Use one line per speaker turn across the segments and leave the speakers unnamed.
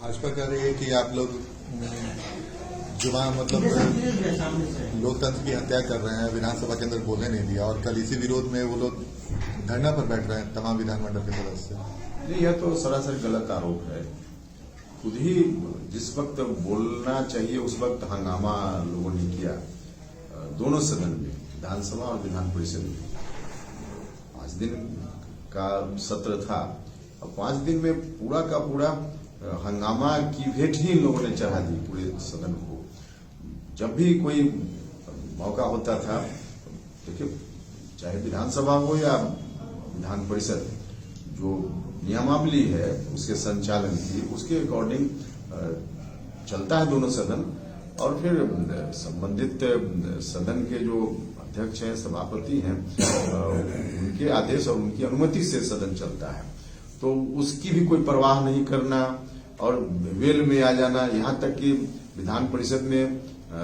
भाजपा कह रही है कि आप लोग जुमा मतलब लोकतंत्र की हत्या कर रहे हैं, विधानसभा के अंदर बोलने नहीं दिया, और कल इसी विरोध में वो लोग धरना पर बैठ रहे हैं तमाम विधानमंडल के सदस्य।
नहीं, यह तो सरासर गलत आरोप है। खुद ही जिस वक्त बोलना चाहिए उस वक्त हंगामा लोगों ने किया दोनों सदन में, विधानसभा और विधान परिषद में। 5 दिन का सत्र था और 5 दिन में पूरा का पूरा हंगामा की भेंट ही लोगों ने चढ़ा दी पूरे सदन को। जब भी कोई मौका होता था, देखिए चाहे विधानसभा हो या विधान परिषद, जो नियमावली है उसके संचालन की, उसके अकॉर्डिंग चलता है दोनों सदन। और फिर संबंधित सदन के जो अध्यक्ष हैं, सभापति हैं, उनके आदेश और उनकी अनुमति से सदन चलता है। तो उसकी भी कोई परवाह नहीं करना और वेल में आ जाना, यहाँ तक कि विधान परिषद में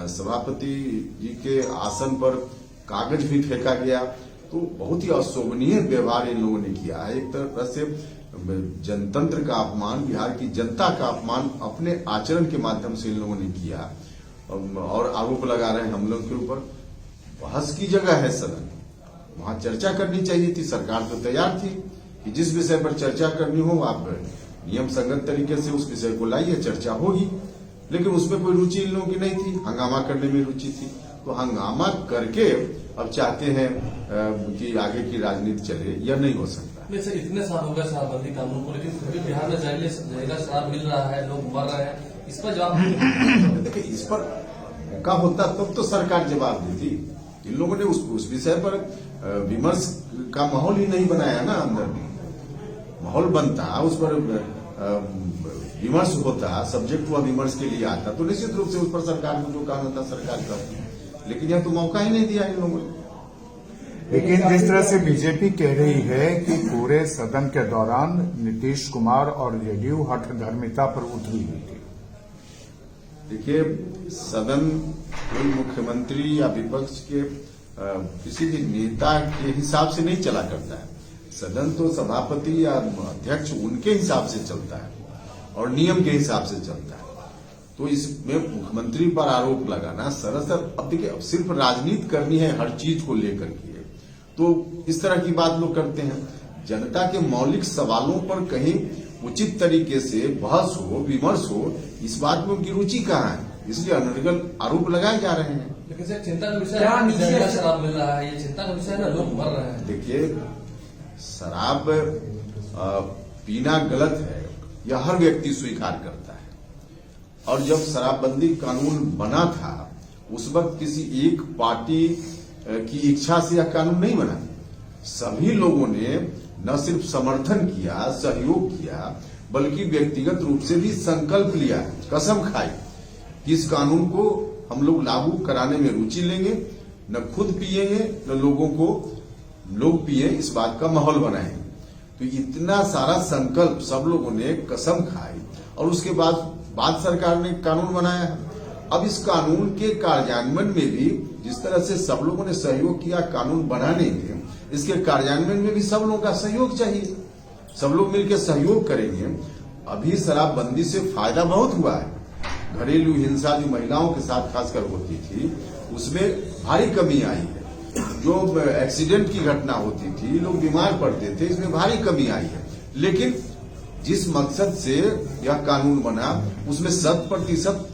सभापति जी के आसन पर कागज भी फेंका गया। तो बहुत ही अशोभनीय व्यवहार इन लोगों ने किया है। एक तरह से जनतंत्र का अपमान, बिहार की जनता का अपमान अपने आचरण के माध्यम से इन लोगों ने किया और आरोप लगा रहे हैं हम लोग के ऊपर। बहस की जगह है सदन, वहां चर्चा करनी चाहिए थी। सरकार तो तैयार थी कि जिस विषय पर चर्चा करनी हो आप नियम संगत तरीके से उस विषय को लाइए, चर्चा होगी। लेकिन उसमें कोई रुचि इन लोगों की नहीं थी, हंगामा करने में रुचि थी। तो हंगामा करके अब चाहते हैं कि आगे की राजनीति चले, यह नहीं हो सकता।
नहीं सर, इतने साल हो गए शराबबंदी कानून को, लेकिन फिर भी बिहार में जहरीला शराब मिल रहा है, लोग मर रहे हैं। इस पर जवाब
देखिए, इस पर मौका होता तब तो सरकार जवाब देती। इन लोगों ने उस विषय पर विमर्श का माहौल ही नहीं बनाया ना। अंदर माहौल बनता, उस पर विमर्श होता, सब्जेक्ट हुआ विमर्श के लिए आता, तो निश्चित रूप से उस पर सरकार को जो काम था सरकार करती। लेकिन यह तो मौका ही नहीं दिया इन लोगों ने।
लेकिन जिस तरह से बीजेपी कह रही है कि पूरे सदन के दौरान नीतीश कुमार और जेडीयू हठधर्मिता पर उतरी हुई थी।
देखिए, सदन कोई मुख्यमंत्री या विपक्ष के किसी भी नेता के हिसाब से नहीं चला करता है। सदन तो सभापति या अध्यक्ष उनके हिसाब से चलता है और नियम के हिसाब से चलता है। तो इसमें मुख्यमंत्री पर आरोप लगाना सरासर, अब देखिए, अब सिर्फ राजनीति करनी है हर चीज को लेकर के, तो इस तरह की बात लोग करते हैं। जनता के मौलिक सवालों पर कहीं उचित तरीके से बहस हो, विमर्श हो, इस बात में उनकी रुचि कहाँ है? इसलिए अनर्गल आरोप लगाए जा रहे हैं।
लेकिन सर, चिंता का विषय है, जहरीला शराब मिल रहा है, ये चिंता का विषय है ना, लोग मर रहे हैं।
देखिए, शराब पीना गलत है, यह हर व्यक्ति स्वीकार करता है। और जब शराबबंदी कानून बना था, उस वक्त किसी एक पार्टी की इच्छा से यह कानून नहीं बना। सभी लोगों ने न सिर्फ समर्थन किया, सहयोग किया, बल्कि व्यक्तिगत रूप से भी संकल्प लिया, कसम खाई कि इस कानून को हम लोग लागू कराने में रुचि लेंगे, न खुद पिएंगे न लोगों को लोग पिए, इस बात का माहौल बनाएंगे। तो इतना सारा संकल्प सब लोगों ने कसम खाई और उसके बाद सरकार ने कानून बनाया। अब इस कानून के कार्यान्वयन में भी जिस तरह से सब लोगों ने सहयोग किया कानून बनाने में, इसके कार्यान्वयन में भी सब लोगों का सहयोग चाहिए। सब लोग मिलकर सहयोग करेंगे। अभी शराबबंदी से फायदा बहुत हुआ है। घरेलू हिंसा जो महिलाओं के साथ खासकर होती थी, उसमें भारी कमी आई है। जो एक्सीडेंट की घटना होती थी, लोग बीमार पड़ते थे, इसमें भारी कमी आई है। लेकिन जिस मकसद से यह कानून बना, उसमें 100%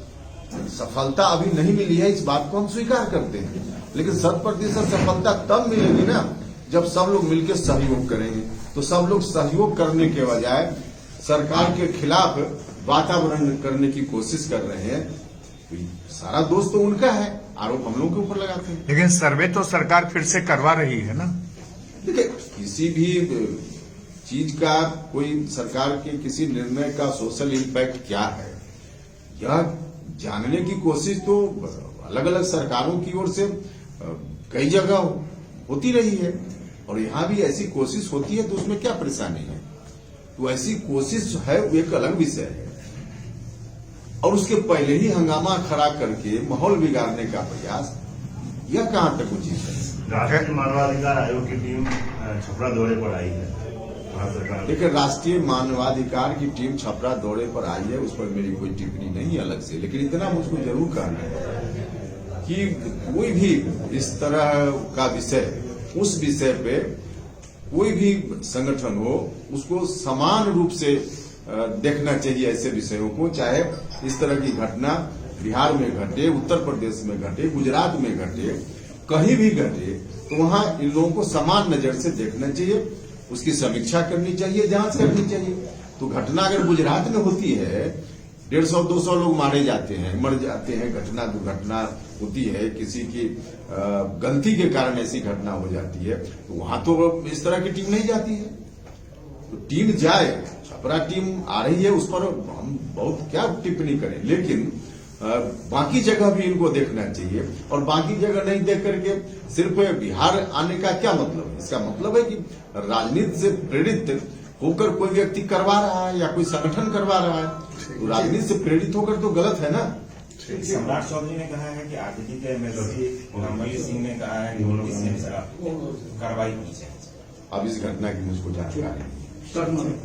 सफलता अभी नहीं मिली है। इस बात को हम स्वीकार करते हैं। लेकिन 100% सफलता तब मिलेगी ना जब सब लोग मिलकर सहयोग करेंगे। तो सब लोग सहयोग करने के बजाय सरकार के खिलाफ वातावरण करने की कोशिश कर रहे हैं। तो सारा दोष तो उनका है, आरोप हम लोग के ऊपर लगाते हैं।
लेकिन सर्वे तो सरकार फिर से करवा रही है ना।
देखिए, किसी भी चीज का, कोई सरकार के किसी निर्णय का सोशल इम्पैक्ट क्या है, यह जानने की कोशिश तो अलग अलग सरकारों की ओर से कई जगह होती रही है और यहाँ भी ऐसी कोशिश होती है। तो उसमें क्या परेशानी है? तो ऐसी कोशिश है, वो एक अलग विषय है। और उसके पहले ही हंगामा खड़ा करके माहौल बिगाड़ने का प्रयास, यह कहाँ तक उचित है?
राष्ट्रीय मानवाधिकार आयोग की टीम छपरा दौरे पर आई है।
देखिए, राष्ट्रीय मानवाधिकार की टीम छपरा दौरे पर आई है, उस पर मेरी कोई टिप्पणी नहीं अलग से, लेकिन इतना मुझको जरूर कहना है कि कोई भी इस तरह का विषय, उस विषय पे कोई भी संगठन हो, उसको समान रूप से देखना चाहिए ऐसे विषयों को, चाहे इस तरह की घटना बिहार में घटे, उत्तर प्रदेश में घटे, गुजरात में घटे, कहीं भी घटे, तो वहां इन लोगों को समान नजर से देखना चाहिए, उसकी समीक्षा करनी चाहिए, जांच करनी चाहिए। तो घटना अगर गुजरात में होती है, 150-200 लोग मारे जाते हैं, मर जाते हैं, घटना दुर्घटना होती है, किसी की गलती के कारण ऐसी घटना हो जाती है, तो वहां तो इस तरह की टीम नहीं जाती है। तो टीम जाए, छपरा टीम आ रही है, उस पर हम बहुत क्या टिप्पणी करें, लेकिन बाकी जगह भी इनको देखना चाहिए, और बाकी जगह नहीं देख करके सिर्फ बिहार आने का क्या मतलब है? इसका मतलब है कि राजनीति से प्रेरित होकर कोई व्यक्ति करवा रहा है या कोई संगठन करवा रहा है, तो राजनीति से प्रेरित होकर तो गलत है ना।
सम्राट चौधरी ने कहा है कि आरजेडी के एमएलसी नवमली सिंह ने कहा है कि कार्रवाई होनी चाहिए।
अब इस घटना की मुझको जानकारी नहीं है।